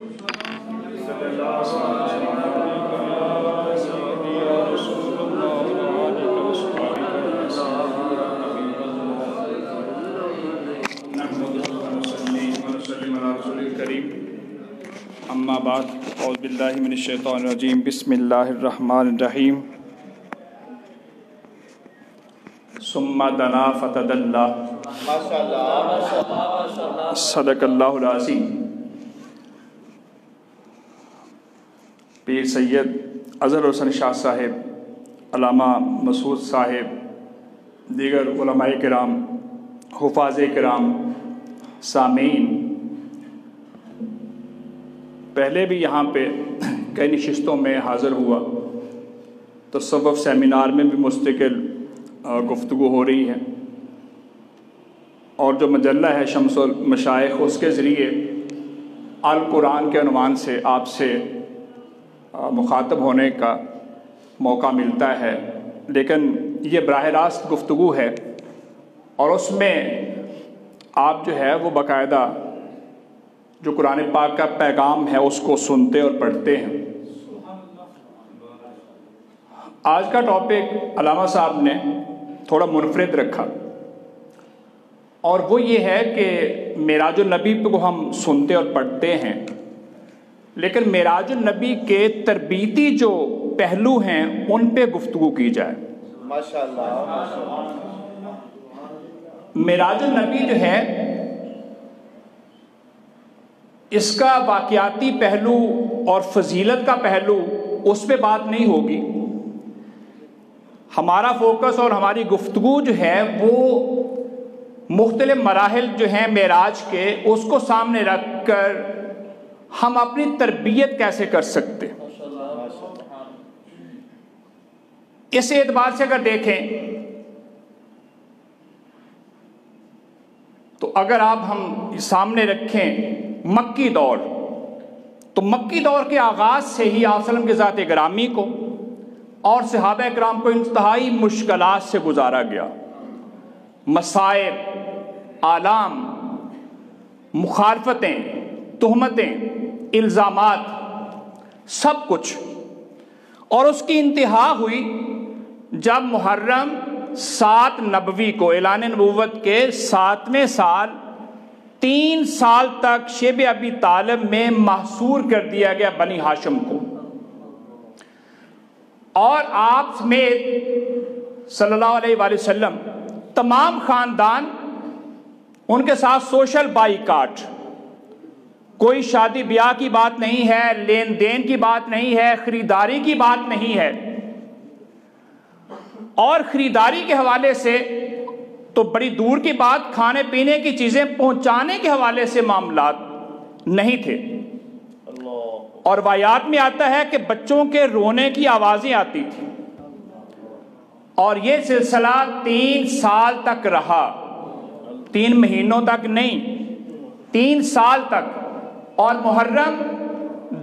اما بعد اعوذ باللہ من الشیطان الرجیم بسم اللہ الرحمن الرحیم ثم دنا فتدلی صدق اللہ العظیم۔ پیر سید اظہر حسن شاہ صاحب، علامہ مسعود صاحب، دیگر علماء کرام، حفاظ کرام، سامعین، پہلے بھی یہاں پہ کئی نشستوں میں حاضر ہوا، تصوف سیمینار میں بھی مستقل گفتگو ہو رہی ہے، اور جو مجلہ ہے شمس المشائخ اس کے ذریعے القرآن کے عنوان سے آپ سے مخاطب ہونے کا موقع ملتا ہے، لیکن یہ براہ راست گفتگو ہے اور اس میں آپ جو ہے وہ باقاعدہ جو قرآن پاک کا پیغام ہے اس کو سنتے اور پڑھتے ہیں۔ آج کا ٹاپک علامہ صاحب نے تھوڑا منفرد رکھا، اور وہ یہ ہے کہ معراج النبی کو ہم سنتے اور پڑھتے ہیں، لیکن معراج النبی کے تربیتی جو پہلو ہیں ان پہ گفتگو کی جائے۔ ماشاءاللہ۔ معراج النبی جو ہے اس کا واقعاتی پہلو اور فضیلت کا پہلو اس پہ بات نہیں ہوگی، ہمارا فوکس اور ہماری گفتگو جو ہے وہ مختلف مراحل جو ہیں معراج کے اس کو سامنے رکھ کر ہم اپنی تربیت کیسے کر سکتے۔ اس اعتبار سے اگر دیکھیں تو اگر آپ ہم سامنے رکھیں مکی دور، تو مکی دور کے آغاز سے ہی آپ وسلم کے ذات گرامی کو اور صحابہ کرام کو انتہائی مشکلات سے گزارا گیا، مصائب، آلام، مخالفتیں، تہمتیں، الزامات، سب کچھ، اور اس کی انتہا ہوئی جب محرم 7 نبوی کو اعلان نبوت کے 7ویں سال 3 سال تک شیب ابی طالب میں محصور کر دیا گیا بنی ہاشم کو، اور آپ سمیت صلی اللہ علیہ وآلہ وسلم تمام خاندان ان کے ساتھ سوشل بائیکاٹ، کوئی شادی بیاہ کی بات نہیں ہے، لین دین کی بات نہیں ہے، خریداری کی بات نہیں ہے، اور خریداری کے حوالے سے تو بڑی دور کی بات، کھانے پینے کی چیزیں پہنچانے کے حوالے سے معاملات نہیں تھے، اور روایات میں آتا ہے کہ بچوں کے رونے کی آوازیں آتی تھی، اور یہ سلسلہ 3 سال تک رہا، 3 مہینوں تک نہیں، 3 سال تک، اور محرم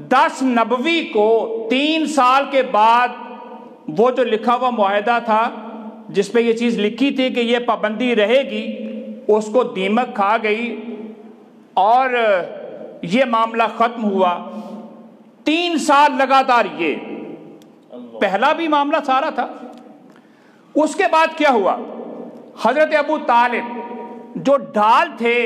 10 نبوی کو 3 سال کے بعد وہ جو لکھا ہوا معاہدہ تھا جس پہ یہ چیز لکھی تھی کہ یہ پابندی رہے گی، اس کو دیمک کھا گئی اور یہ معاملہ ختم ہوا۔ 3 سال لگاتار یہ پہلا بھی معاملہ سارا تھا۔ اس کے بعد کیا ہوا؟ حضرت ابو طالب جو ڈھال تھے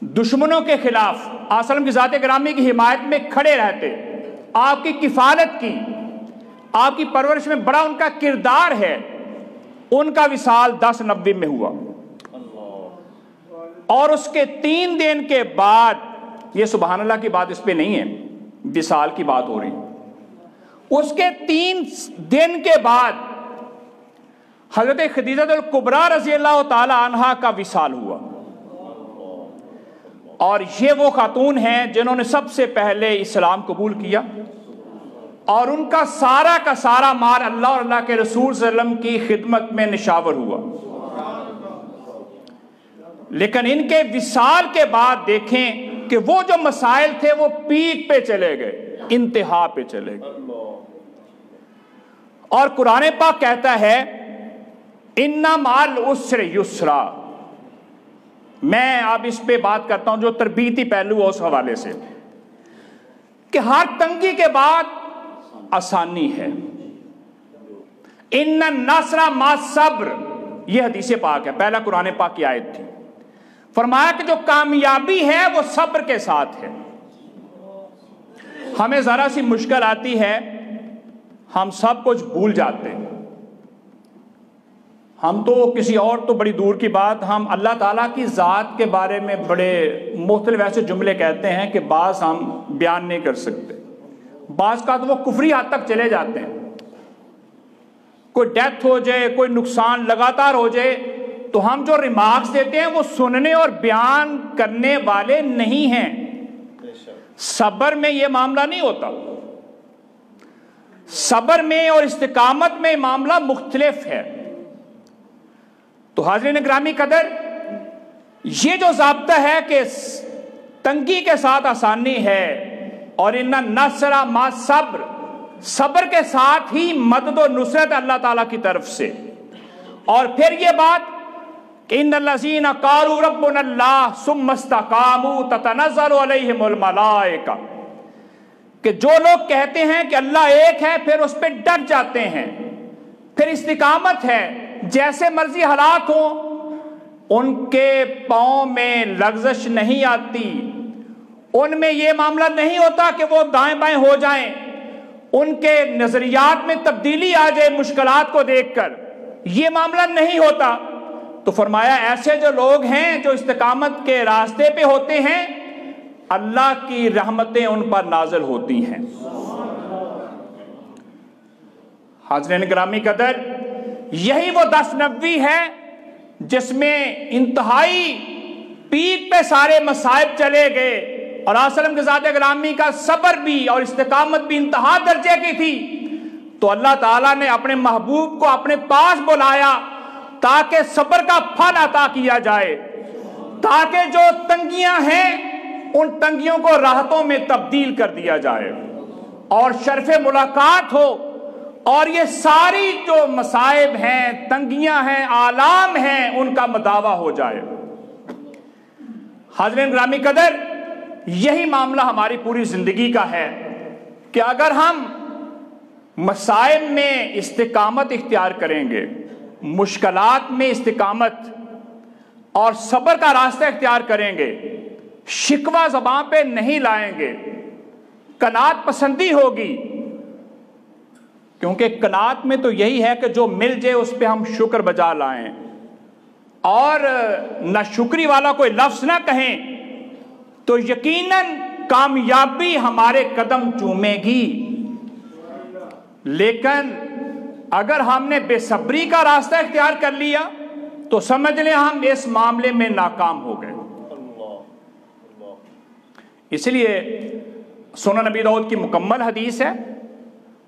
دشمنوں کے خلاف، آپ وسلم کی ذات گرامی کی حمایت میں کھڑے رہتے، آپ کی کفالت کی، آپ کی پرورش میں بڑا ان کا کردار ہے، ان کا وصال 10 نبوی میں ہوا، اور اس کے 3 دن کے بعد، یہ سبحان اللہ کی بات اس پہ نہیں ہے، وصال کی بات ہو رہی، اس کے 3 دن کے بعد حضرت خدیجہ الکبریٰ رضی اللہ تعالی عنہا کا وصال ہوا، اور یہ وہ خاتون ہیں جنہوں نے سب سے پہلے اسلام قبول کیا، اور ان کا سارا مال اللہ اور اللہ کے رسول صلی اللہ علیہ وسلم کی خدمت میں نشاور ہوا۔ لیکن ان کے وصال کے بعد دیکھیں کہ وہ جو مسائل تھے وہ پیک پہ چلے گئے، انتہا پہ چلے گئے، اور قرآن پاک کہتا ہے اِنَّ مَعَ الْعُسْرِ یُسْرًا۔ میں اب اس پہ بات کرتا ہوں جو تربیتی پہلو ہے اس حوالے سے۔ کہ ہر تنگی کے بعد آسانی ہے. ان النصر مع الصبر، یہ حدیث پاک ہے، پہلا قرآن پاک کی آیت تھی. فرمایا کہ جو کامیابی ہے وہ صبر کے ساتھ ہے. ہمیں ذرا سی مشکل آتی ہے، ہم سب کچھ بھول جاتے ہیں. ہم تو کسی اور تو بڑی دور کی بات، ہم اللہ تعالیٰ کی ذات کے بارے میں بڑے مختلف ایسے جملے کہتے ہیں کہ بعض ہم بیان نہیں کر سکتے. بعض کا تو وہ کفری حد تک چلے جاتے ہیں. کوئی ڈیتھ ہو جائے، کوئی نقصان لگاتار ہو جائے، تو ہم جو ریمارکس دیتے ہیں وہ سننے اور بیان کرنے والے نہیں ہیں. صبر میں یہ معاملہ نہیں ہوتا. صبر میں اور استقامت میں معاملہ مختلف ہے. تو حاضرین گرامی قدر، یہ جو ضابطہ ہے کہ تنگی کے ساتھ آسانی ہے، اور ان النصر مع الصبر، صبر کے ساتھ ہی مدد و نصرت اللہ تعالیٰ کی طرف سے. اور پھر یہ بات کہ ان الذین قالوا ربنا اللہ ثم استقاموا تتنزل علیہم الملائکہ، کہ جو لوگ کہتے ہیں کہ اللہ ایک ہے پھر اس پہ ڈٹ جاتے ہیں، پھر استقامت ہے، جیسے مرضی حالات ہوں ان کے پاؤں میں لغزش نہیں آتی، ان میں یہ معاملہ نہیں ہوتا کہ وہ دائیں بائیں ہو جائیں، ان کے نظریات میں تبدیلی آ جائے مشکلات کو دیکھ کر، یہ معاملہ نہیں ہوتا. تو فرمایا ایسے جو لوگ ہیں جو استقامت کے راستے پہ ہوتے ہیں، اللہ کی رحمتیں ان پر نازل ہوتی ہیں. حاضرین گرامی قدر، یہی وہ 10 نبوی ہے جس میں انتہائی پیک پہ سارے مصائب چلے گئے، اور آسلم کے ذات گرامی کا صبر بھی اور استقامت بھی انتہا درجے کی تھی. تو اللہ تعالیٰ نے اپنے محبوب کو اپنے پاس بلایا تاکہ صبر کا پھل عطا کیا جائے، تاکہ جو تنگیاں ہیں ان تنگیوں کو راحتوں میں تبدیل کر دیا جائے اور شرف ملاقات ہو، اور یہ ساری جو مصائب ہیں، تنگیاں ہیں، آلام ہیں، ان کا مداوع ہو جائے. حاضرین گرامی قدر، یہی معاملہ ہماری پوری زندگی کا ہے کہ اگر ہم مصائب میں استقامت اختیار کریں گے، مشکلات میں استقامت اور صبر کا راستہ اختیار کریں گے، شکوہ زبان پہ نہیں لائیں گے، قناعت پسندی ہوگی، کیونکہ قناعت میں تو یہی ہے کہ جو مل جائے اس پہ ہم شکر بجا لائیں، اور نہ شکری والا کوئی لفظ نہ کہیں، تو یقیناً کامیابی ہمارے قدم چومے گی. لیکن اگر ہم نے بے صبری کا راستہ اختیار کر لیا تو سمجھ لیں ہم اس معاملے میں ناکام ہو گئے. اس لیے سنن نبی داؤد کی مکمل حدیث ہے،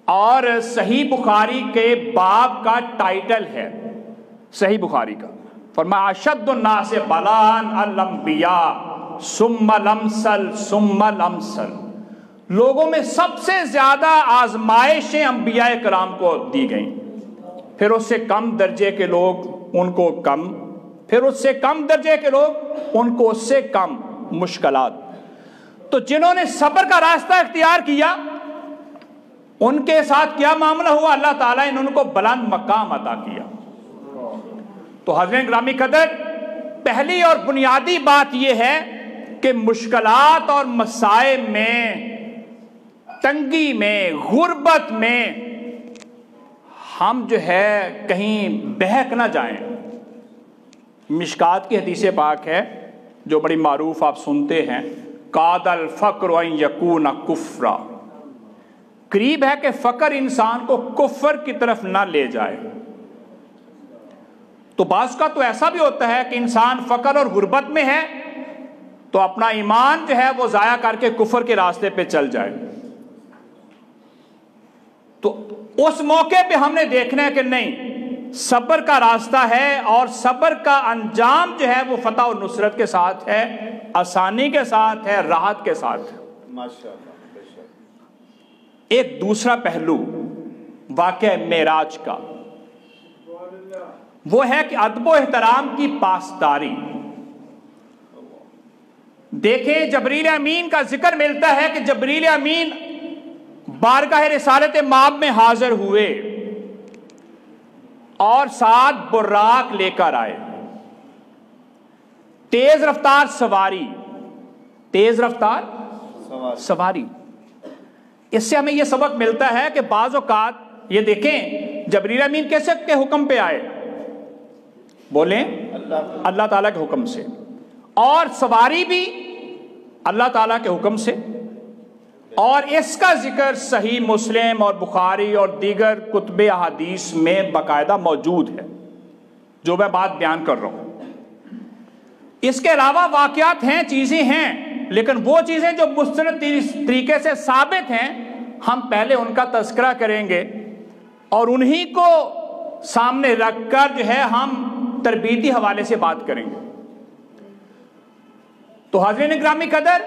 اور صحیح بخاری کے باب کا ٹائٹل ہے صحیح بخاری کا. فرمایا اشد الناس بلاء الانبیاء ثم الامثل ثم الامثل، لوگوں میں سب سے زیادہ آزمائشیں انبیاء کرام کو دی گئیں، پھر اس سے کم درجے کے لوگ ان کو کم، پھر اس سے کم درجے کے لوگ ان کو اس سے کم مشکلات. تو جنہوں نے صبر کا راستہ اختیار کیا ان کے ساتھ کیا معاملہ ہوا؟ اللہ تعالیٰ نے ان کو بلند مقام عطا کیا. تو حضرت گرامی قدر، پہلی اور بنیادی بات یہ ہے کہ مشکلات اور مصائب میں، تنگی میں، غربت میں ہم جو ہے کہیں بہک نہ جائیں. مشکات کی حدیث پاک ہے جو بڑی معروف آپ سنتے ہیں، قاد الفقر ان یکون کفرا، قریب ہے کہ فقر انسان کو کفر کی طرف نہ لے جائے. تو بعض کا تو ایسا بھی ہوتا ہے کہ انسان فقر اور غربت میں ہے تو اپنا ایمان جو ہے وہ ضائع کر کے کفر کے راستے پہ چل جائے. تو اس موقع پہ ہم نے دیکھنا ہے کہ نہیں، صبر کا راستہ ہے، اور صبر کا انجام جو ہے وہ فتح و نصرت کے ساتھ ہے، آسانی کے ساتھ ہے، راحت کے ساتھ ہے. ایک دوسرا پہلو واقعہ معراج کا وہ ہے کہ ادب و احترام کی پاسداری. دیکھیں جبریل امین کا ذکر ملتا ہے کہ جبریل امین بارگاہ رسالت مآب میں حاضر ہوئے اور ساتھ براق لے کر آئے، تیز رفتار سواری، تیز رفتار سواری۔ اس سے ہمیں یہ سبق ملتا ہے کہ بعض اوقات یہ دیکھیں جبریل امین کیسے کے حکم پہ آئے، بولیں اللہ تعالیٰ کے حکم سے، اور سواری بھی اللہ تعالیٰ کے حکم سے، اور اس کا ذکر صحیح مسلم اور بخاری اور دیگر کتب احادیث میں باقاعدہ موجود ہے، جو میں بات بیان کر رہا ہوں۔ اس کے علاوہ واقعات ہیں، چیزیں ہیں، لیکن وہ چیزیں جو مستند طریقے سے ثابت ہیں ہم پہلے ان کا تذکرہ کریں گے اور انہی کو سامنے رکھ کر جو ہے ہم تربیتی حوالے سے بات کریں گے۔ تو حاضرین گرامی قدر،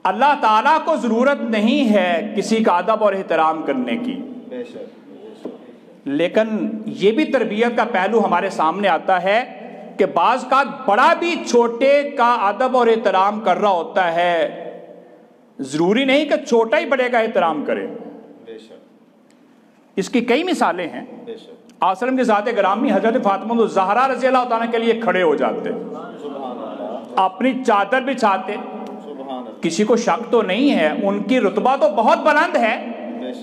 اللہ تعالیٰ کو ضرورت نہیں ہے کسی کا ادب اور احترام کرنے کی، لیکن یہ بھی تربیت کا پہلو ہمارے سامنے آتا ہے کہ بعض کا بڑا بھی چھوٹے کا ادب اور احترام کر رہا ہوتا ہے، ضروری نہیں کہ چھوٹا ہی بڑے کا احترام کرے۔ اس کی کئی مثالیں ہیں۔ آسلم کے ذات گرامی حضرت فاطمہ الزہرا رضی اللہ تعالیٰ کے لیے کھڑے ہو جاتے، اپنی چادر بچھاتے، کسی کو شک تو نہیں ہے، ان کی رتبہ تو بہت بلند ہے،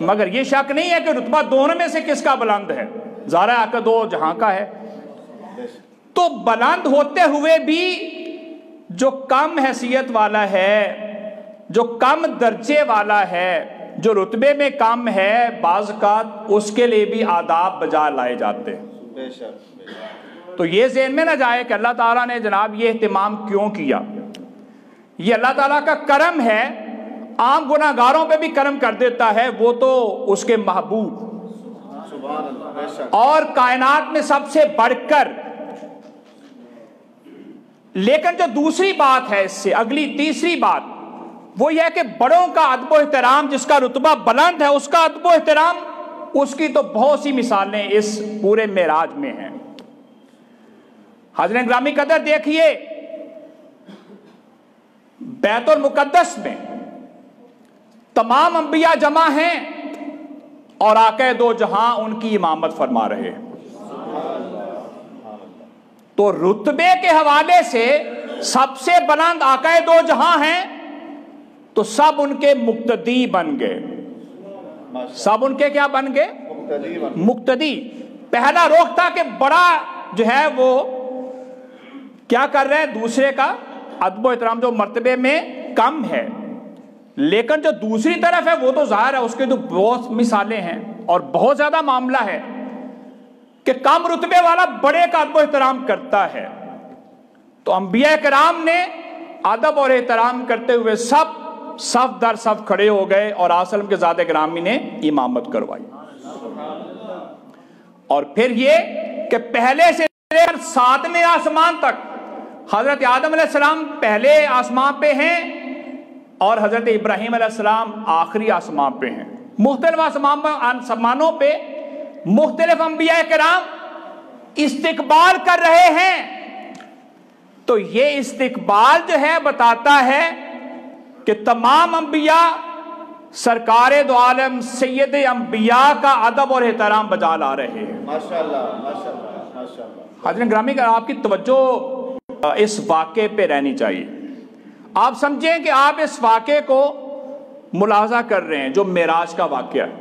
مگر یہ شک نہیں ہے کہ رتبہ دونوں میں سے کس کا بلند ہے، زہرا آقا دو جہاں کا ہے۔ تو بلند ہوتے ہوئے بھی جو کم حیثیت والا ہے، جو کم درجے والا ہے، جو رتبے میں کم ہے، بعض کا اس کے لیے بھی آداب بجا لائے جاتے ہیں۔ تو یہ ذہن میں نہ جائے کہ اللہ تعالیٰ نے جناب یہ اہتمام کیوں کیا، یہ اللہ تعالیٰ کا کرم ہے، عام گناہ گاروں پہ بھی کرم کر دیتا ہے، وہ تو اس کے محبوب اور کائنات میں سب سے بڑھ کر۔ لیکن جو دوسری بات ہے اس سے اگلی تیسری بات وہ یہ ہے کہ بڑوں کا ادب و احترام، جس کا رتبہ بلند ہے اس کا ادب و احترام، اس کی تو بہت سی مثالیں اس پورے معراج میں ہیں۔ حضرت گرامی قدر دیکھیے، بیت المقدس میں تمام انبیاء جمع ہیں اور آقا دو جہاں ان کی امامت فرما رہے ہیں۔ تو رتبے کے حوالے سے سب سے بلند آقا دو جہاں ہیں، تو سب ان کے مقتدی بن گئے۔ سب ان کے کیا بن گئے؟ مقتدی۔ پہلا رخ تھا کہ بڑا جو ہے وہ کیا کر رہے ہیں، دوسرے کا ادب و احترام جو مرتبے میں کم ہے، لیکن جو دوسری طرف ہے وہ تو ظاہر ہے اس کے تو بہت مثالیں ہیں اور بہت زیادہ معاملہ ہے کہ کم رتبے والا بڑے کا ادب و احترام کرتا ہے۔ تو انبیاء کرام نے ادب اور احترام کرتے ہوئے سب صف در صف کھڑے ہو گئے اور آسلم کے ذات گرامی نے امامت کروائی۔ اور پھر یہ کہ پہلے سے لے کر 7ویں آسمان تک حضرت آدم علیہ السلام پہلے آسمان پہ ہیں اور حضرت ابراہیم علیہ السلام آخری آسمان پہ ہیں۔ مختلف آسمانوں پہ مختلف انبیاء کرام استقبال کر رہے ہیں۔ تو یہ استقبال جو ہے بتاتا ہے کہ تمام انبیاء سرکار دو عالم سید انبیاء کا ادب اور احترام بجا لا رہے ہیں۔ ماشاءاللہ ماشاءاللہ ماشاءاللہ۔ حضرت گرامی کا آپ کی توجہ اس واقعے پہ رہنی چاہیے۔ آپ سمجھیں کہ آپ اس واقعے کو ملاحظہ کر رہے ہیں جو معراج کا واقعہ ہے۔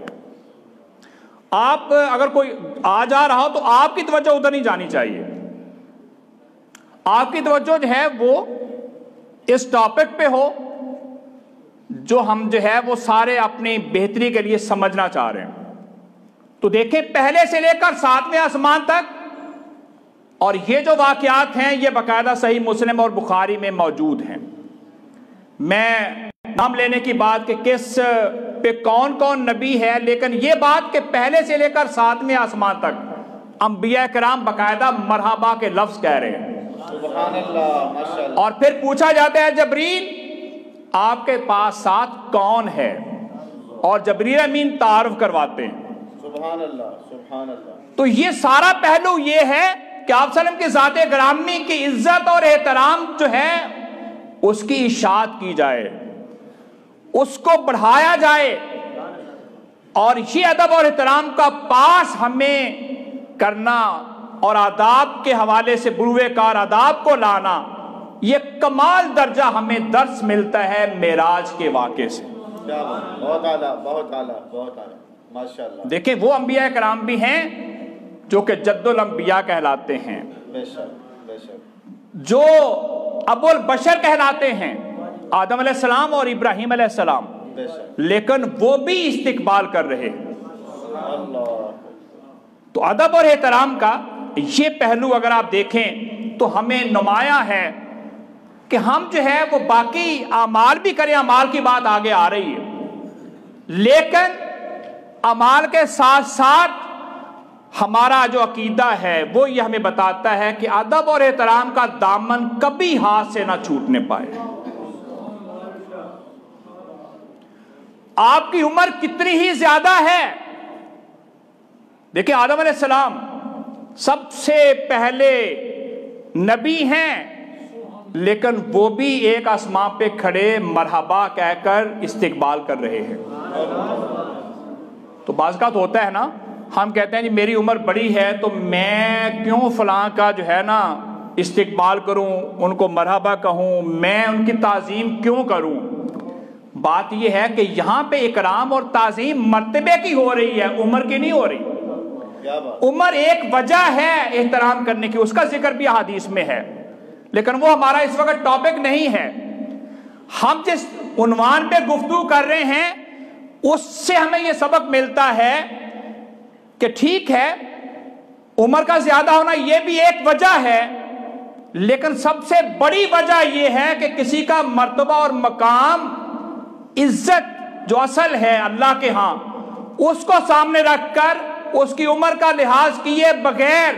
آپ اگر کوئی آ جا رہا ہو تو آپ کی توجہ ادھر نہیں جانی چاہیے، آپ کی توجہ جو ہے وہ اس ٹاپک پہ ہو جو ہم جو ہے وہ سارے اپنی بہتری کے لیے سمجھنا چاہ رہے ہیں۔ تو دیکھیں پہلے سے لے کر 7ویں آسمان تک، اور یہ جو واقعات ہیں یہ باقاعدہ صحیح مسلم اور بخاری میں موجود ہیں۔ میں نام لینے کی بات کہ کس پہ کون کون نبی ہے، لیکن یہ بات کہ پہلے سے لے کر 7ویں آسمان تک انبیاء کرام باقاعدہ مرحبا کے لفظ کہہ رہے ہیں۔ سبحان اللہ ماشاءاللہ۔ اور پھر پوچھا جاتا ہے جبریل آپ کے پاس ساتھ کون ہے، اور جبریل امین تعارف کرواتے ہیں۔ سبحان اللہ سبحان اللہ۔ تو یہ سارا پہلو یہ ہے کہ کہ آپ صلی اللہ علیہ وسلم کی ذات گرامی کی عزت اور احترام جو ہے اس کی اشاعت کی جائے، اس کو بڑھایا جائے، اور یہ ادب اور احترام کا پاس ہمیں کرنا اور آداب کے حوالے سے بروئے کار آداب کو لانا، یہ کمال درجہ ہمیں درس ملتا ہے معراج کے واقعے سے۔ بہت اعلیٰ، بہت اعلیٰ، بہت اعلیٰ، ماشاءاللہ۔ دیکھیں وہ انبیاء کرام بھی ہیں جو کہ جد الانبیاء کہلاتے ہیں، بے شک بے شک، جو ابو البشر کہلاتے ہیں، آدم علیہ السلام اور ابراہیم علیہ السلام، بے شک، لیکن وہ بھی استقبال کر رہے ہیں۔ اللہ، تو ادب اور احترام کا یہ پہلو اگر آپ دیکھیں تو ہمیں نمایاں ہے کہ ہم جو ہے وہ باقی اعمال بھی کریں، اعمال کی بات آگے آ رہی ہے، لیکن اعمال کے ساتھ ساتھ ہمارا جو عقیدہ ہے وہ یہ ہمیں بتاتا ہے کہ ادب اور احترام کا دامن کبھی ہاتھ سے نہ چھوٹنے پائے۔ آپ کی عمر کتنی ہی زیادہ ہے، دیکھیں آدم علیہ السلام سب سے پہلے نبی ہیں، لیکن وہ بھی ایک آسمان پہ کھڑے مرحبا کہہ کر استقبال کر رہے ہیں۔ تو بعض اوقات ہوتا ہے نا، ہم کہتے ہیں جی میری عمر بڑی ہے تو میں کیوں فلاں کا جو ہے نا استقبال کروں، ان کو مرحبا کہوں، میں ان کی تعظیم کیوں کروں؟ بات یہ ہے کہ یہاں پہ اکرام اور تعظیم مرتبے کی ہو رہی ہے، عمر کی نہیں ہو رہی۔ عمر ایک وجہ ہے احترام کرنے کی، اس کا ذکر بھی حدیث میں ہے، لیکن وہ ہمارا اس وقت ٹاپک نہیں ہے۔ ہم جس عنوان پہ گفتگو کر رہے ہیں اس سے ہمیں یہ سبق ملتا ہے کہ ٹھیک ہے عمر کا زیادہ ہونا یہ بھی ایک وجہ ہے، لیکن سب سے بڑی وجہ یہ ہے کہ کسی کا مرتبہ اور مقام، عزت جو اصل ہے اللہ کے ہاں، اس کو سامنے رکھ کر اس کی عمر کا لحاظ کیے بغیر،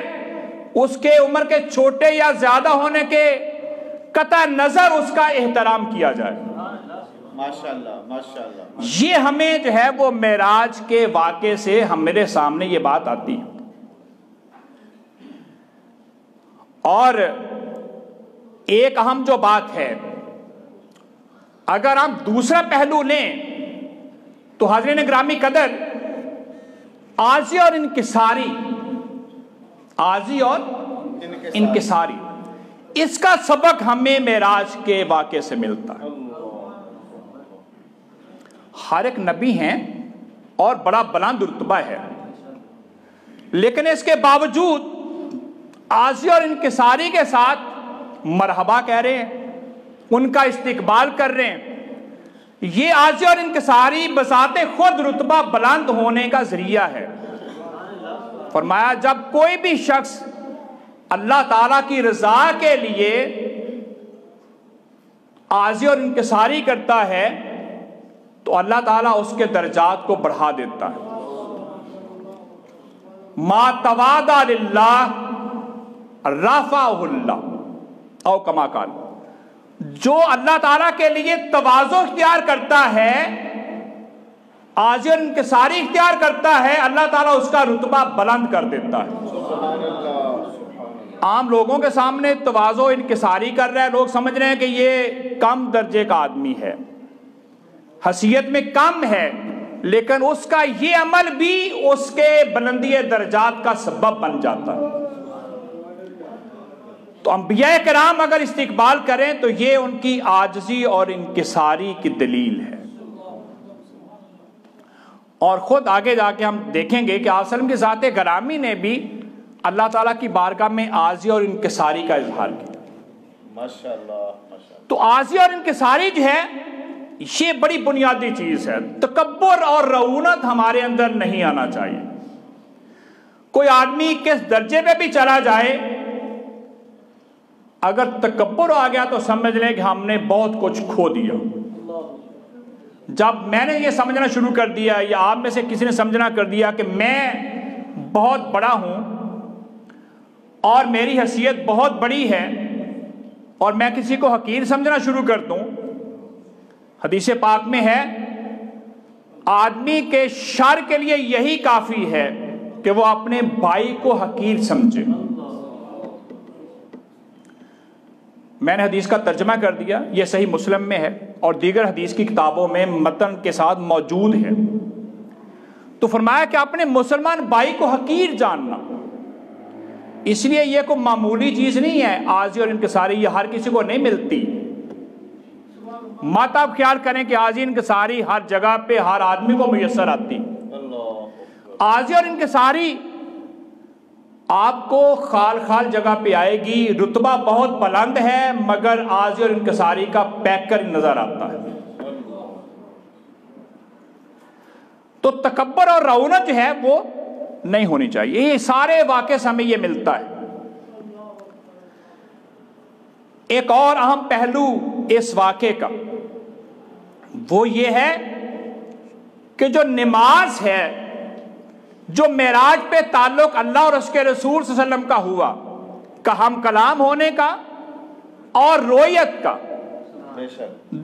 اس کے عمر کے چھوٹے یا زیادہ ہونے کے قطع نظر اس کا احترام کیا جائے۔ ماشاءاللہ ماشاءاللہ، یہ ہمیں جو ہے وہ معراج کے واقعے سے میرے سامنے یہ بات آتی ہے۔ اور ایک اہم جو بات ہے، اگر ہم دوسرا پہلو لیں تو حاضرین گرامی قدر، عاجزی اور انکساری، عاجزی اور انکساری، اس کا سبق ہمیں معراج کے واقعے سے ملتا ہے۔ ہر ایک نبی ہیں اور بڑا بلند رتبہ ہے، لیکن اس کے باوجود عاجزی اور انکساری کے ساتھ مرحبا کہہ رہے ہیں، ان کا استقبال کر رہے ہیں۔ یہ عاجزی اور انکساری بذات خود رتبہ بلند ہونے کا ذریعہ ہے۔ فرمایا جب کوئی بھی شخص اللہ تعالیٰ کی رضا کے لیے عاجزی اور انکساری کرتا ہے تو اللہ تعالیٰ اس کے درجات کو بڑھا دیتا ہے۔ ما تواضع للہ رفعہ اللہ، او کما قال، جو اللہ تعالیٰ کے لیے تواضع اختیار کرتا ہے، عاجزی اور انکساری اختیار کرتا ہے، اللہ تعالیٰ اس کا رتبہ بلند کر دیتا ہے۔ سبحان اللہ، عام لوگوں کے سامنے تواضع انکساری کر رہا ہے، لوگ سمجھ رہے ہیں کہ یہ کم درجے کا آدمی ہے، حیثیت میں کم ہے، لیکن اس کا یہ عمل بھی اس کے بلندی درجات کا سبب بن جاتا ہے۔ تو انبیاء کرام اگر استقبال کریں تو یہ ان کی عاجزی اور انکساری کی دلیل ہے۔ اور خود آگے جا کے ہم دیکھیں گے کہ آپ صلی اللہ علیہ وسلم کی ذات گرامی نے بھی اللہ تعالیٰ کی بارگاہ میں عاجزی اور انکساری کا اظہار کیا۔ ماشاءاللہ ماشاءاللہ، تو عاجزی اور انکساری جو ہے یہ بڑی بنیادی چیز ہے۔ تکبر اور رعونت ہمارے اندر نہیں آنا چاہیے۔ کوئی آدمی کس درجے پہ بھی چلا جائے، اگر تکبر آ گیا تو سمجھ لیں کہ ہم نے بہت کچھ کھو دیا۔ جب میں نے یہ سمجھنا شروع کر دیا یا آپ میں سے کسی نے سمجھنا کر دیا کہ میں بہت بڑا ہوں اور میری حیثیت بہت بڑی ہے اور میں کسی کو حقیر سمجھنا شروع کر دوں، حدیث پاک میں ہے آدمی کے شر کے لیے یہی کافی ہے کہ وہ اپنے بھائی کو حقیر سمجھے۔ میں نے حدیث کا ترجمہ کر دیا، یہ صحیح مسلم میں ہے اور دیگر حدیث کی کتابوں میں متن کے ساتھ موجود ہے۔ تو فرمایا کہ اپنے مسلمان بھائی کو حقیر جاننا، اس لیے یہ کوئی معمولی چیز نہیں ہے عاجزی اور انکساری، یہ ہر کسی کو نہیں ملتی۔ مت آپ خیال کریں کہ عاجزی انکساری ہر جگہ پہ ہر آدمی کو میسر آتی۔ عاجزی اور انکساری آپ کو خال خال جگہ پہ آئے گی، رتبہ بہت بلند ہے مگر عاجزی اور انکساری کا پیکر نظر آتا ہے۔ تو تکبر اور رعونت جو ہے وہ نہیں ہونی چاہیے۔ یہ سارے واقعے سے ہمیں یہ ملتا ہے۔ ایک اور اہم پہلو اس واقعے کا وہ یہ ہے کہ جو نماز ہے، جو معراج پہ تعلق اللہ اور اس کے رسول صلی اللہ علیہ وسلم کا ہوا، کا ہم کلام ہونے کا اور رویت کا،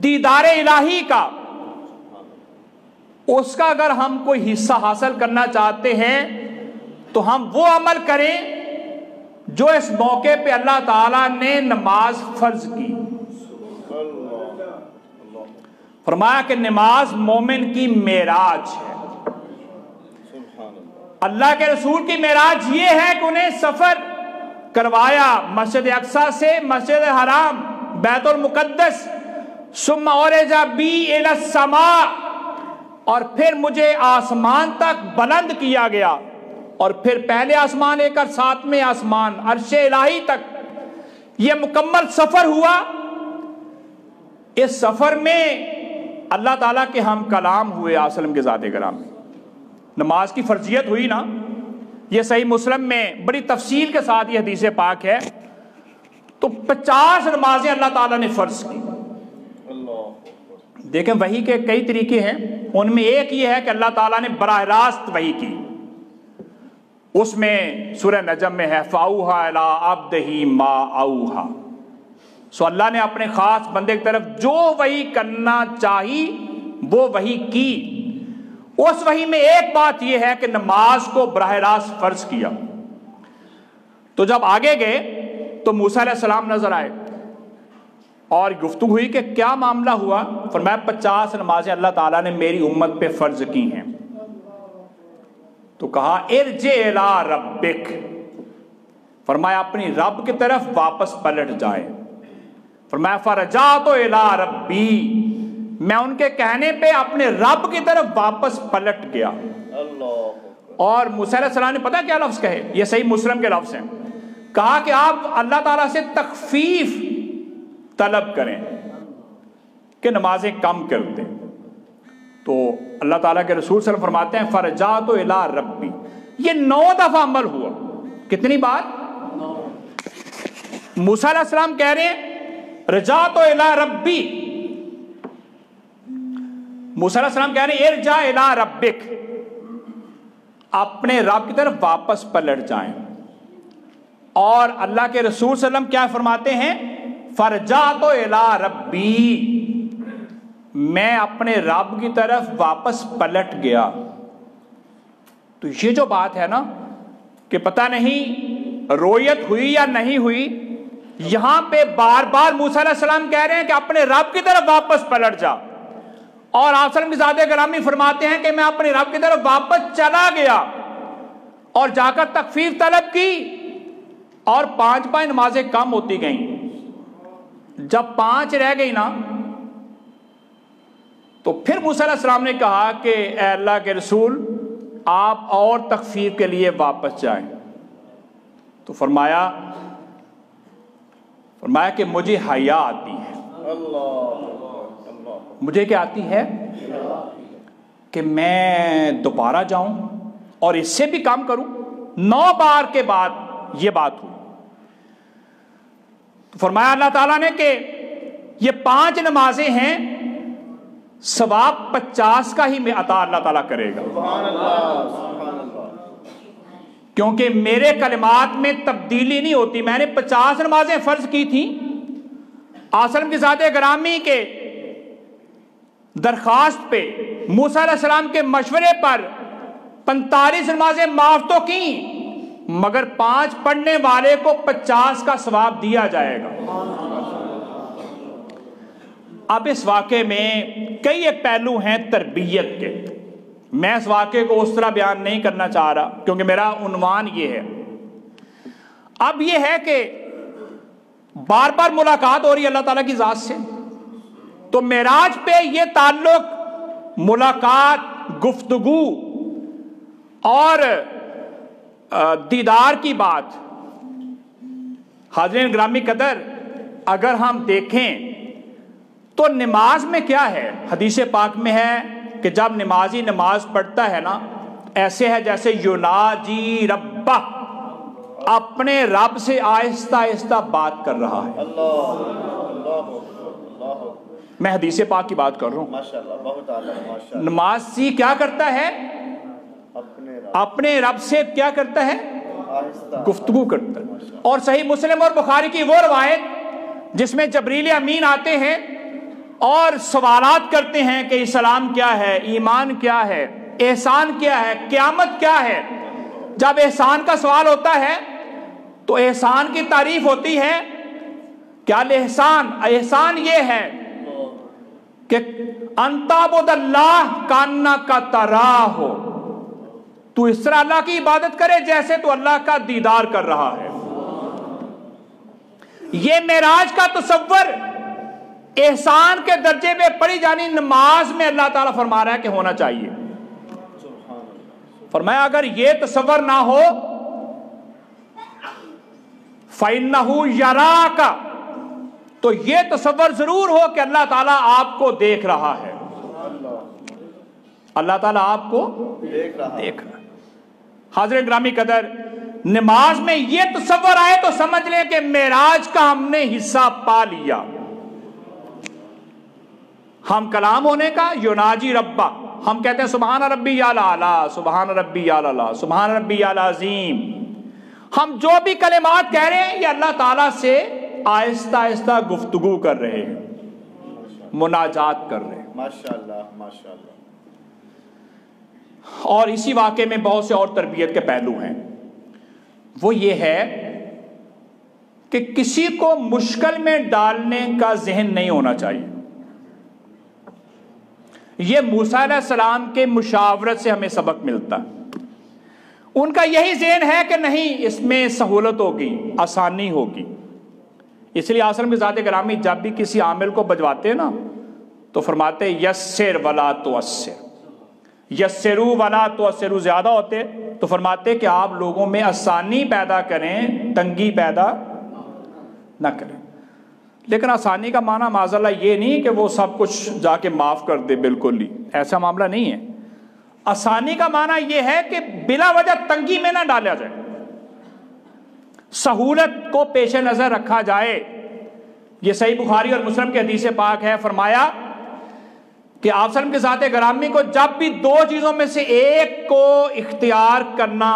دیدار الہی کا، اس کا اگر ہم کوئی حصہ حاصل کرنا چاہتے ہیں تو ہم وہ عمل کریں جو اس موقع پہ اللہ تعالیٰ نے نماز فرض کی۔ فرمایا کہ نماز مومن کی معراج ہے۔ اللہ کے رسول کی معراج یہ ہے کہ انہیں سفر کروایا مسجد اقصیٰ سے مسجد حرام بیت المقدس، ثم عرج بی الی السماء، اور پھر مجھے آسمان تک بلند کیا گیا، اور پھر پہلے آسمان لے کر ساتویں آسمان عرش الہی تک یہ مکمل سفر ہوا۔ اس سفر میں اللہ تعالیٰ کے ہم کلام ہوئے آسلم کے ذات کرام میں، نماز کی فرضیت ہوئی نا۔ یہ صحیح مسلم میں بڑی تفصیل کے ساتھ یہ حدیث پاک ہے۔ تو 50 نمازیں اللہ تعالیٰ نے فرض کی۔ دیکھیں وحی کے کئی طریقے ہیں، ان میں ایک یہ ہے کہ اللہ تعالیٰ نے براہ راست وحی کی۔ اس میں سورہ نجم میں ہے فَأَوْحَىٰ إِلَىٰ عَبْدِهِ مَا أَوْحَىٰ، سو اللہ نے اپنے خاص بندے کی طرف جو وحی کرنا چاہی وہ وحی کی۔ اس وحی میں ایک بات یہ ہے کہ نماز کو براہ راست فرض کیا۔ تو جب آگے گئے تو موسیٰ علیہ السلام نظر آئے اور گفتگو ہوئی کہ کیا معاملہ ہوا؟ فرمایا 50 نمازیں اللہ تعالیٰ نے میری امت پہ فرض کی ہیں۔ تو کہا ارجع الی ربک، فرمایا اپنی رب کی طرف واپس پلٹ جائے۔ فرمایا فرجعت الی ربی، میں ان کے کہنے پہ اپنے رب کی طرف واپس پلٹ گیا۔ اور موسیٰ علیہ السلام نے پتہ کیا لفظ کہے؟ یہ صحیح مسلم کے لفظ ہیں۔ کہا کہ آپ اللہ تعالیٰ سے تخفیف طلب کریں کہ نمازیں کم کر دیں۔ تو اللہ تعالیٰ کے رسول صلی اللہ علیہ وسلم فرماتے ہیں فرجعت الی ربی، یہ 9 دفعہ عمل ہوا۔ کتنی بار؟ موسیٰ علیہ السلام کہہ رہے ہیں رجعت الی ربی، موسیٰ علیہ السلام کہہ رہے ہیں ارجع الی ربک، اپنے رب کی طرف واپس پلٹ جائیں۔ اور اللہ کے رسول صلی اللہ علیہ وسلم کیا فرماتے ہیں؟ فرجعت الی ربی، میں اپنے رب کی طرف واپس پلٹ گیا۔ تو یہ جو بات ہے نا کہ پتہ نہیں رویت ہوئی یا نہیں ہوئی، یہاں پہ بار بار موسیٰ علیہ السلام کہہ رہے ہیں کہ اپنے رب کی طرف واپس پلٹ جا، اور آپ صلی اللہ علیہ وسلم کی ذات گرامی فرماتے ہیں کہ میں اپنے رب کی طرف واپس چلا گیا اور جا کر تخفیف طلب کی، اور 5 نمازیں کم ہوتی گئیں۔ جب 5 رہ گئی نا تو پھر موسیٰ علیہ السلام نے کہا کہ اے اللہ کے رسول آپ اور تخفیف کے لیے واپس جائیں۔ تو فرمایا کہ مجھے حیا آتی ہے۔ مجھے کیا آتی ہے؟ کہ میں دوبارہ جاؤں اور اس سے بھی کام کروں۔ 9 بار کے بعد یہ بات ہوئی۔ تو فرمایا اللہ تعالیٰ نے کہ یہ 5 نمازیں ہیں، ثواب 50 کا ہی میں عطا اللہ تعالیٰ کرے گا، کیونکہ میرے کلمات میں تبدیلی نہیں ہوتی۔ میں نے 50 نمازیں فرض کی تھیں، آسلم کی ذات گرامی کے درخواست پہ موسیٰ علیہ السلام کے مشورے پر 45 نمازیں معاف تو کی، مگر 5 پڑھنے والے کو 50 کا ثواب دیا جائے گا۔ اب اس واقعے میں کئی ایک پہلو ہیں تربیت کے. میں اس واقعے کو اس طرح بیان نہیں کرنا چاہ رہا کیونکہ میرا عنوان یہ ہے. اب یہ ہے کہ بار بار ملاقات ہو رہی ہے اللہ تعالیٰ کی ذات سے، تو معراج پہ یہ تعلق ملاقات، گفتگو اور دیدار کی بات. حاضرین گرامی قدر، اگر ہم دیکھیں تو نماز میں کیا ہے؟ حدیث پاک میں ہے کہ جب نمازی نماز پڑھتا ہے نا، ایسے ہے جیسے یناجی ربہ، اپنے رب سے آہستہ آہستہ بات کر رہا ہے. میں حدیث پاک کی بات کر رہا ہوں. ماشاءاللہ، بہت اعلیٰ، ماشاءاللہ. نمازی کیا کرتا ہے؟ اپنے رب سے کیا کرتا ہے؟ گفتگو کرتا ہے. اور صحیح مسلم اور بخاری کی وہ روایت جس میں جبریل امین آتے ہیں اور سوالات کرتے ہیں کہ اسلام کیا ہے، ایمان کیا ہے، احسان کیا ہے، قیامت کیا ہے. جب احسان کا سوال ہوتا ہے تو احسان کی تعریف ہوتی ہے. کیا احسان یہ ہے کہ ان تعبد اللہ کانک تراہ، تو اس طرح اللہ کی عبادت کرے جیسے تو اللہ کا دیدار کر رہا ہے. یہ معراج کا تصور احسان کے درجے میں پڑھی جانی نماز میں اللہ تعالیٰ فرما رہا ہے کہ ہونا چاہیے. فرمایا اگر یہ تصور نہ ہو فَإِنَّهُ يَرَاكَ، تو یہ تصور ضرور ہو کہ اللہ تعالیٰ آپ کو دیکھ رہا ہے. اللہ تعالیٰ آپ کو دیکھ رہا ہے. حاضر گرامی قدر، نماز میں یہ تصور آئے تو سمجھ لیں کہ معراج کا ہم نے حصہ پا لیا. ہم کلام ہونے کا یناجی ربہ، ہم کہتے ہیں سبحان ربی الاعلیٰ، سبحان ربی الاعلیٰ، سبحان ربی العظیم. ہم جو بھی کلمات کہہ رہے ہیں یہ اللہ تعالیٰ سے آہستہ آہستہ گفتگو کر رہے ہیں، مناجات کر رہے ہیں. ماشاءاللہ، ماشاءاللہ. اور اسی واقعے میں بہت سے اور تربیت کے پہلو ہیں. وہ یہ ہے کہ کسی کو مشکل میں ڈالنے کا ذہن نہیں ہونا چاہیے. یہ موسیٰ علیہ السلام کے مشاورت سے ہمیں سبق ملتا ہے. ان کا یہی ذہن ہے کہ نہیں، اس میں سہولت ہوگی، آسانی ہوگی. اس لیے آسلم کی ذات گرامی جب بھی کسی عامل کو بجواتے ہیں نا تو فرماتے یسر ولا تعسر، یسرو ولا تعسرو زیادہ ہوتے تو فرماتے کہ آپ لوگوں میں آسانی پیدا کریں، تنگی پیدا نہ کریں. لیکن آسانی کا معنی معاذ اللہ یہ نہیں کہ وہ سب کچھ جا کے معاف کر دے، بالکل ہی ایسا معاملہ نہیں ہے. آسانی کا معنی یہ ہے کہ بلا وجہ تنگی میں نہ ڈالا جائے، سہولت کو پیش نظر رکھا جائے. یہ صحیح بخاری اور مسلم کے حدیث پاک ہے. فرمایا کہ آپ صلی اللہ علیہ وسلم کے ذات گرامی کو جب بھی دو چیزوں میں سے ایک کو اختیار کرنا،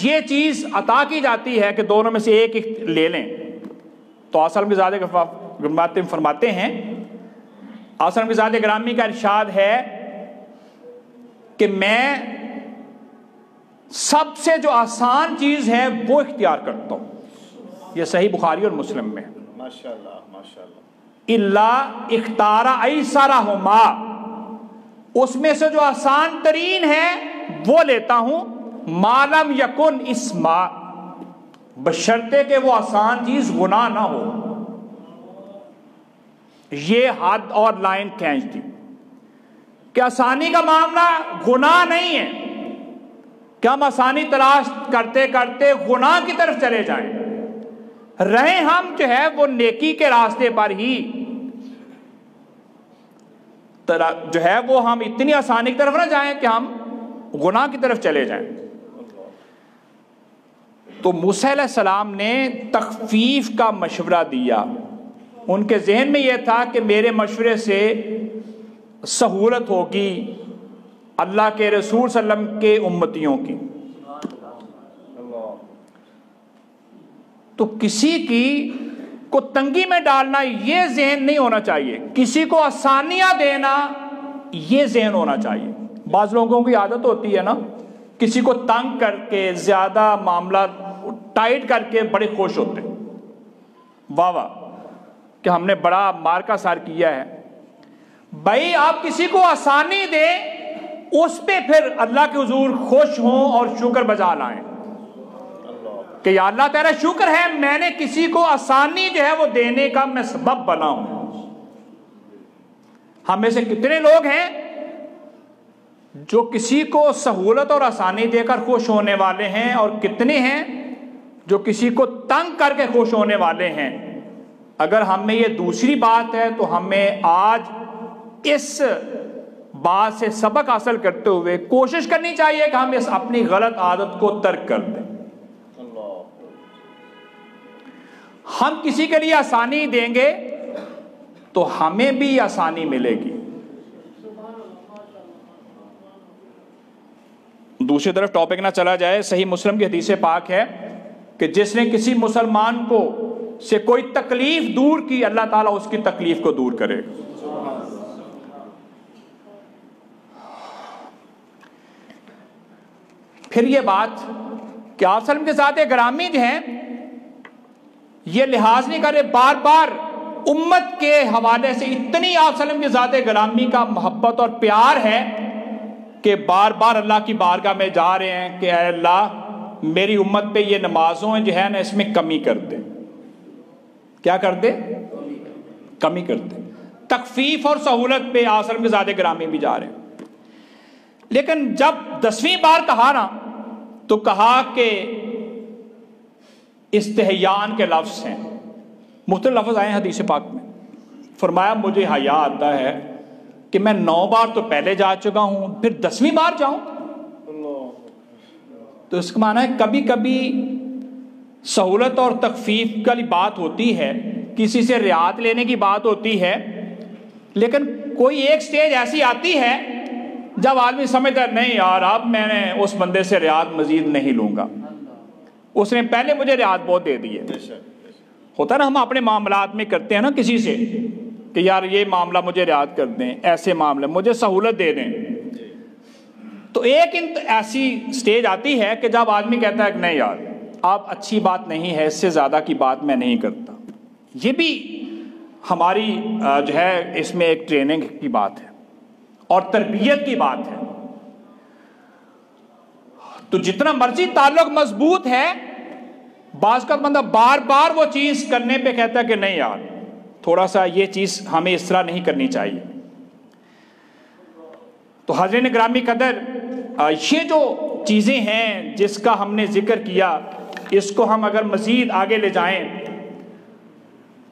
یہ چیز عطا کی جاتی ہے کہ دونوں میں سے ایک لے لیں، تو آپ صلی اللہ علیہ وسلم کے ذات فرماتے ہیں، آپ صلی اللہ علیہ وسلم کے ذات گرامی کا ارشاد ہے کہ میں سب سے جو آسان چیز ہے وہ اختیار کرتا ہوں. یہ صحیح بخاری اور مسلم میں. ماشاءاللہ، ماشاءاللہ. اللہ اختار ایسرہما، اس میں سے جو آسان ترین ہے وہ لیتا ہوں. ما لم یکن اسما، بشرطے کہ وہ آسان چیز گناہ نہ ہو. یہ حد اور لائن کھینچ دی کہ آسانی کا معاملہ گناہ نہیں ہے کہ ہم آسانی تلاش کرتے کرتے گناہ کی طرف چلے جائیں. رہیں ہم جو ہے وہ نیکی کے راستے پر ہی، جو ہے وہ ہم اتنی آسانی کی طرف نہ جائیں کہ ہم گناہ کی طرف چلے جائیں. تو موسیٰ علیہ السلام نے تخفیف کا مشورہ دیا. ان کے ذہن میں یہ تھا کہ میرے مشورے سے سہولت ہوگی اللہ کے رسول صلی اللہ علیہ وسلم کے امتیوں کی. تو کسی کی کو تنگی میں ڈالنا یہ ذہن نہیں ہونا چاہیے، کسی کو آسانیاں دینا یہ ذہن ہونا چاہیے. بعض لوگوں کی عادت ہوتی ہے نا، کسی کو تنگ کر کے زیادہ معاملہ ٹائٹ کر کے بڑے خوش ہوتے، واہ واہ کہ ہم نے بڑا مار کا سار کیا ہے. بھائی آپ کسی کو آسانی دیں، اس پہ پھر اللہ کے حضور خوش ہوں اور شکر بجا لائیں کہ یا اللہ تیرا شکر ہے میں نے کسی کو آسانی جو ہے وہ دینے کا میں سبب بنا ہوں۔ ہم میں سے کتنے لوگ ہیں جو کسی کو سہولت اور آسانی دے کر خوش ہونے والے ہیں، اور کتنے ہیں جو کسی کو تنگ کر کے خوش ہونے والے ہیں۔ اگر ہم میں یہ دوسری بات ہے تو ہمیں آج اس بات سے سبق حاصل کرتے ہوئے کوشش کرنی چاہیے کہ ہم اس اپنی غلط عادت کو ترک کر دیں۔ ہم کسی کے لیے آسانی دیں گے تو ہمیں بھی آسانی ملے گی۔ دوسری طرف ٹاپک نہ چلا جائے، صحیح مسلم کی حدیث پاک ہے کہ جس نے کسی مسلمان کو سے کوئی تکلیف دور کی، اللہ تعالیٰ اس کی تکلیف کو دور کرے گا۔ پھر یہ بات کہ آپ صلی اللہ علیہ وسلم کے ذات گرامی جو ہیں یہ لحاظ نہیں کرے، بار بار امت کے حوالے سے اتنی آپ صلی اللہ علیہ وسلم کے ذات گرامی کا محبت اور پیار ہے کہ بار بار اللہ کی بارگاہ میں جا رہے ہیں کہ اے اللہ میری امت پہ یہ نمازوں جو ہے نا اس میں کمی کر دے۔ کیا کر دے؟ کمی کر دے۔ تخفیف اور سہولت پہ آپ صلی اللہ علیہ وسلم کے ذات گرامی بھی جا رہے ہیں۔ لیکن جب 10ویں بار کہا نا تو کہا کہ استحیان کے لفظ ہیں، مختلف لفظ آئے ہیں حدیث پاک میں۔ فرمایا مجھے حیا آتا ہے کہ میں 9 بار تو پہلے جا چکا ہوں، پھر 10ویں بار جاؤں۔ تو اس کا معنی ہے کبھی کبھی سہولت اور تخفیف والی بات ہوتی ہے، کسی سے رعایت لینے کی بات ہوتی ہے، لیکن کوئی ایک سٹیج ایسی آتی ہے جب آدمی سمجھتا ہے نہیں یار اب میں نے اس بندے سے رعایت مزید نہیں لوں گا، اس نے پہلے مجھے رعایت بہت دے دی ہے۔ ہوتا ہے نا، ہم اپنے معاملات میں کرتے ہیں نا کسی سے کہ یار یہ معاملہ مجھے رعایت کر دیں، ایسے معاملے مجھے سہولت دے دیں۔ تو ایک ایسی سٹیج آتی ہے کہ جب آدمی کہتا ہے کہ نہیں یار آپ اچھی بات نہیں ہے، اس سے زیادہ کی بات میں نہیں کرتا۔ یہ بھی ہماری جو ہے اس میں ایک ٹریننگ کی بات ہے اور تربیت کی بات ہے۔ تو جتنا مرضی تعلق مضبوط ہے، بعض کا بندہ بار بار وہ چیز کرنے پہ کہتا ہے کہ نہیں یار تھوڑا سا یہ چیز ہمیں اس طرح نہیں کرنی چاہیے۔ تو حضرین گرامی قدر، یہ جو چیزیں ہیں جس کا ہم نے ذکر کیا، اس کو ہم اگر مزید آگے لے جائیں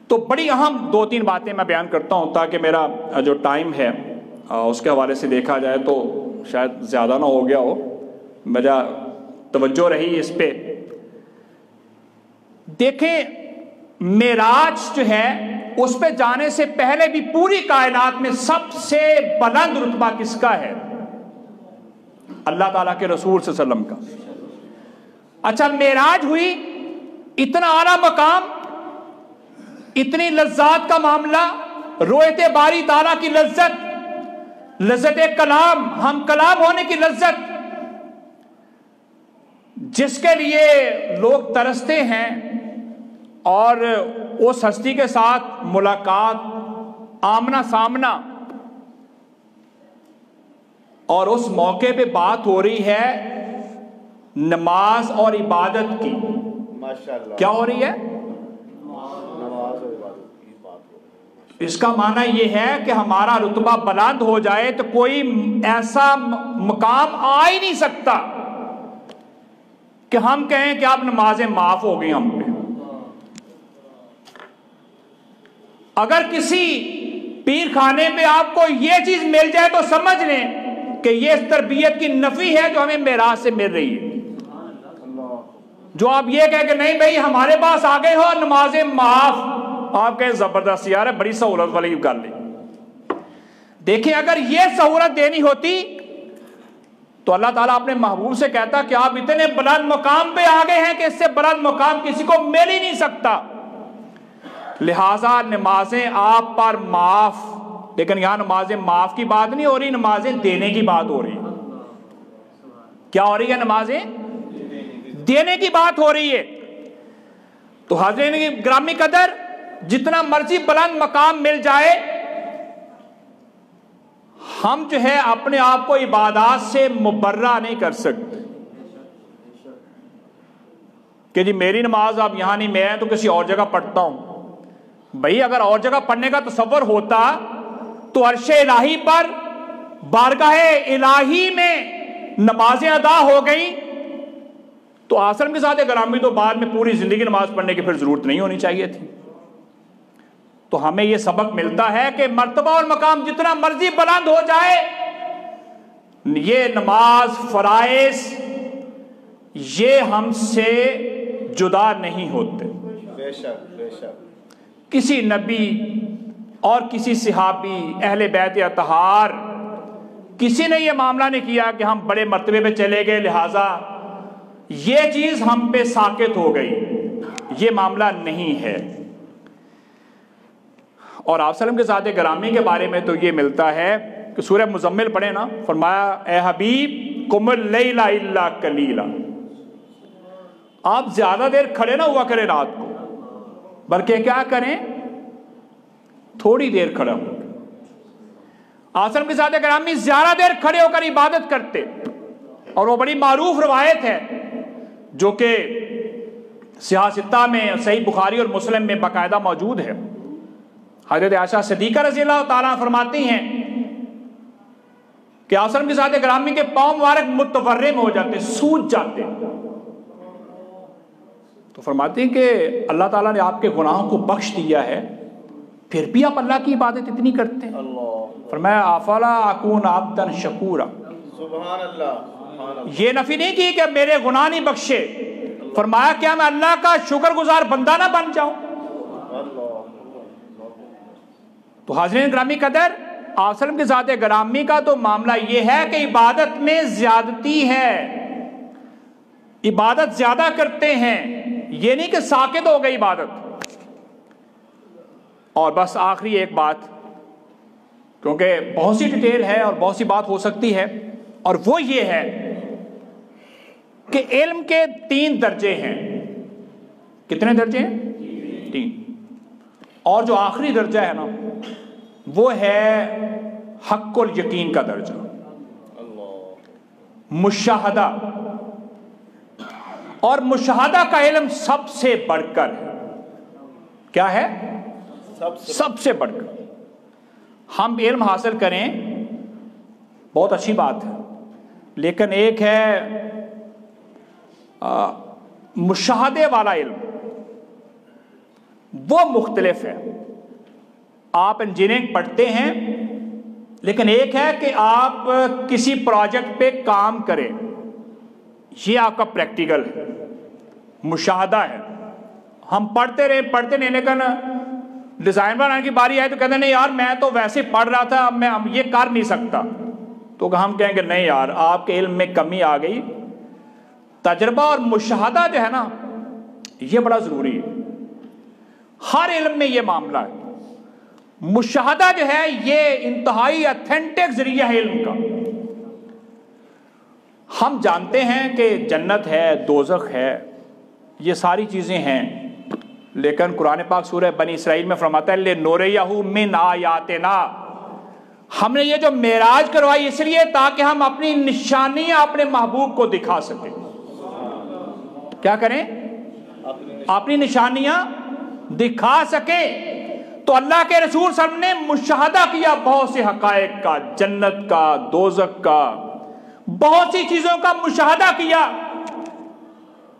تو بڑی اہم 2-3 باتیں میں بیان کرتا ہوں تاکہ میرا جو ٹائم ہے اس کے حوالے سے دیکھا جائے تو شاید زیادہ نہ ہو گیا ہو، میرا توجہ رہی اس پہ۔ دیکھیں معراج جو ہے اس پہ جانے سے پہلے بھی پوری کائنات میں سب سے بلند رتبہ کس کا ہے؟ اللہ تعالیٰ کے رسول صلی اللہ علیہ وسلم کا۔ اچھا معراج ہوئی، اتنا اعلیٰ مقام، اتنی لذات کا معاملہ، رویت باری تعالیٰ کی لذت کلام، ہم کلام ہونے کی لذت، جس کے لیے لوگ ترستے ہیں، اور اس ہستی کے ساتھ ملاقات آمنا سامنا، اور اس موقع پہ بات ہو رہی ہے نماز اور عبادت کی۔ ماشاءاللہ کیا ہو رہی ہے؟ نماز اور عبادت کی بات ہو رہی ہے۔ اس کا معنی یہ ہے کہ ہمارا رتبہ بلند ہو جائے تو کوئی ایسا مقام آ ہی نہیں سکتا کہ ہم کہیں کہ آپ نمازیں معاف ہو گئی ہم پہ۔ اگر کسی پیر خانے میں آپ کو یہ چیز مل جائے تو سمجھ لیں کہ یہ اس تربیت کی نفی ہے جو ہمیں معراج سے مل رہی ہے۔ جو آپ یہ کہہ کہ نہیں بھائی ہمارے پاس آ گئے ہو نمازیں معاف، آپ کہیں زبردست یار ہے، بڑی سہولت والی گل ہے۔ دیکھیں اگر یہ سہولت دینی ہوتی تو اللہ تعالیٰ اپنے محبوب سے کہتا کہ آپ اتنے بلند مقام پہ آ گئے ہیں کہ اس سے بلند مقام کسی کو مل ہی نہیں سکتا، لہٰذا نمازیں آپ پر معاف۔ لیکن یہاں نمازیں معاف کی بات نہیں ہو رہی، نمازیں دینے کی بات ہو رہی ہے۔ کیا ہو رہی ہے؟ نمازیں دینے کی بات ہو رہی ہے۔ تو حضرین گرامی قدر، جتنا مرضی بلند مقام مل جائے ہم جو ہے اپنے آپ کو عبادات سے مبرہ نہیں کر سکتے کہ جی میری نماز اب یہاں نہیں، میں تو کسی اور جگہ پڑھتا ہوں۔ بھائی اگر اور جگہ پڑھنے کا تصور ہوتا تو عرش الہی پر بارگاہ الہی میں نمازیں ادا ہو گئی تو آسلم کے ساتھ گرامی تو بعد میں پوری زندگی نماز پڑھنے کی پھر ضرورت نہیں ہونی چاہیے تھی۔ تو ہمیں یہ سبق ملتا ہے کہ مرتبہ اور مقام جتنا مرضی بلند ہو جائے، یہ نماز فرائض یہ ہم سے جدا نہیں ہوتے۔ بے شک بے شک۔ کسی نبی اور کسی صحابی اہل بیت اطہار کسی نے یہ معاملہ نہیں کیا کہ ہم بڑے مرتبے پہ چلے گئے لہٰذا یہ چیز ہم پہ ساقط ہو گئی، یہ معاملہ نہیں ہے۔ اور آپ وسلم کے ذات گرامی کے بارے میں تو یہ ملتا ہے کہ سورہ مزمل پڑھیں نا، فرمایا اے حبیب قم اللیل الا قلیلا، آپ زیادہ دیر کھڑے نہ ہوا کریں رات کو، بلکہ کیا کریں تھوڑی دیر کھڑا ہو۔ آسلم کے ذات گرامی زیادہ دیر کھڑے ہو کر عبادت کرتے، اور وہ بڑی معروف روایت ہے جو کہ صحیح ستہ میں صحیح بخاری اور مسلم میں باقاعدہ موجود ہے۔ حضرت عائشہ صدیقہ رضی اللہ تعالیٰ فرماتی ہیں کہ آسلم کے ذات گرامی کے پاؤں مبارک متورم ہو جاتے، سوج جاتے، تو فرماتی ہیں کہ اللہ تعالیٰ نے آپ کے گناہوں کو بخش دیا ہے، پھر بھی آپ اللہ کی عبادت اتنی کرتے ہیں۔ فرمایا افلا اکون عبدا شکورا، سبحان اللہ۔ یہ نفی نہیں کی کہ میرے گناہ نہیں بخشے، فرمایا کیا میں اللہ کا شکر گزار بندہ نہ بن جاؤں؟ تو حاضرین گرامی قدر، آپ وسلم کے ذات گرامی کا تو معاملہ یہ ہے کہ عبادت میں زیادتی ہے، عبادت زیادہ کرتے ہیں، یہ نہیں کہ ساکت ہو گئی عبادت۔ اور بس آخری ایک بات، کیونکہ بہت سی ڈیٹیل ہے اور بہت سی بات ہو سکتی ہے، اور وہ یہ ہے کہ علم کے 3 درجے ہیں۔ کتنے درجے ہیں؟ 3۔ اور جو آخری درجہ ہے نا وہ ہے حق الیقین کا درجہ، مشاہدہ، اور مشاہدہ کا علم سب سے بڑھ کر ہے۔ کیا ہے؟ سب سے بڑھ کر۔ ہم علم حاصل کریں بہت اچھی بات ہے، لیکن ایک ہے مشاہدے والا علم، وہ مختلف ہے۔ آپ انجینئرنگ پڑھتے ہیں، لیکن ایک ہے کہ آپ کسی پروجیکٹ پہ کام کریں، یہ آپ کا پریکٹیکل ہے، مشاہدہ ہے۔ ہم پڑھتے رہے لیکن ڈیزائن بنانے کی باری آئے تو کہتے ہیں نہیں یار میں تو ویسے پڑھ رہا تھا، اب میں یہ کر نہیں سکتا، تو ہم کہیں گے نہیں یار آپ کے علم میں کمی آ گئی۔ تجربہ اور مشاہدہ جو ہے نا یہ بڑا ضروری ہے، ہر علم میں یہ معاملہ ہے۔ مشاہدہ جو ہے یہ انتہائی اتھینٹک ذریعہ ہے علم کا۔ ہم جانتے ہیں کہ جنت ہے، دوزخ ہے، یہ ساری چیزیں ہیں، لیکن قرآن پاک سورہ بنی اسرائیل میں فرماتا ہے لِنُرِيَهُ مِنْ آیاتنا، ہم نے یہ جو معراج کروائی اس لیے تاکہ ہم اپنی نشانیاں اپنے محبوب کو دکھا سکیں۔ کیا کریں؟ اپنی نشانیاں دکھا سکیں۔ تو اللہ کے رسول صلی اللہ علیہ وسلم نے مشاہدہ کیا بہت سے حقائق کا، جنت کا، دوزخ کا، بہت سی چیزوں کا مشاہدہ کیا۔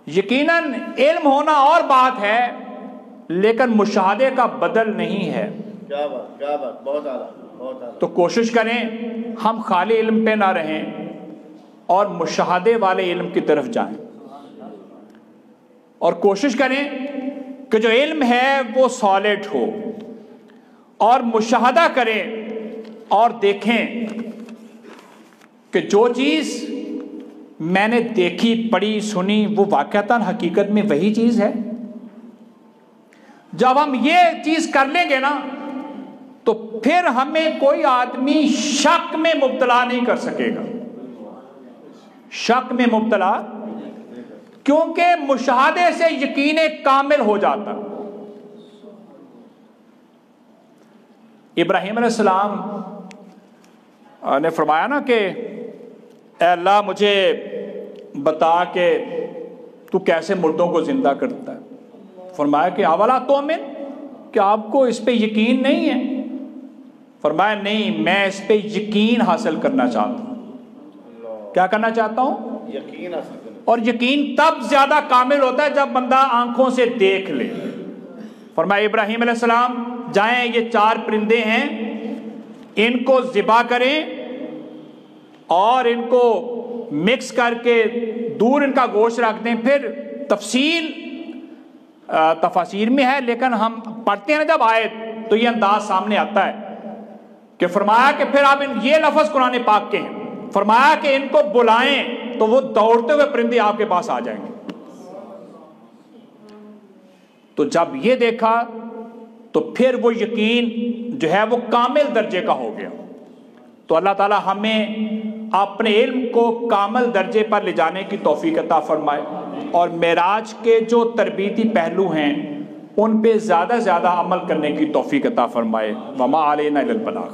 یقیناً علم ہونا اور بات ہے، لیکن مشاہدے کا بدل نہیں ہے۔ کیا بات، کیا بات، بہت اعلیٰ، بہت اعلیٰ۔ تو کوشش کریں ہم خالی علم پہ نہ رہیں اور مشاہدے والے علم کی طرف جائیں، اور کوشش کریں کہ جو علم ہے وہ سالڈ ہو، اور مشاہدہ کریں اور دیکھیں کہ جو چیز میں نے دیکھی، پڑھی، سنی وہ واقعتاً حقیقت میں وہی چیز ہے۔ جب ہم یہ چیز کر لیں گے نا تو پھر ہمیں کوئی آدمی شک میں مبتلا نہیں کر سکے گا، شک میں مبتلا، کیونکہ مشاہدے سے یقین کامل ہو جاتا۔ ابراہیم علیہ السلام نے فرمایا نا کہ اے اللہ مجھے بتا کہ تو کیسے مردوں کو زندہ کرتا ہے. فرمایا کہ اولا تؤمن، کہ آپ کو اس پہ یقین نہیں ہے؟ فرمایا نہیں، میں اس پہ یقین حاصل کرنا چاہتا ہوں. کیا کرنا چاہتا ہوں؟ یقین حاصل کرنا. اور یقین تب زیادہ کامل ہوتا ہے جب بندہ آنکھوں سے دیکھ لے. فرمایا ابراہیم علیہ السلام جائیں، یہ 4 پرندے ہیں، ان کو ذبح کریں اور ان کو مکس کر کے دور ان کا گوشت رکھ دیں. پھر تفصیل تفاسیر میں ہے، لیکن ہم پڑھتے ہیں جب آیت تو یہ انداز سامنے آتا ہے کہ فرمایا کہ پھر آپ یہ لفظ قرآن پاک کے ہیں، فرمایا کہ ان کو بلائیں تو وہ دوڑتے ہوئے پرندے آپ کے پاس آ جائیں گے. تو جب یہ دیکھا تو پھر وہ یقین جو ہے وہ کامل درجے کا ہو گیا. تو اللہ تعالی ہمیں اپنے علم کو کامل درجے پر لے جانے کی توفیق عطا فرمائے، اور معراج کے جو تربیتی پہلو ہیں ان پہ زیادہ زیادہ عمل کرنے کی توفیق عطا فرمائے. وما علینا الا البلاغ.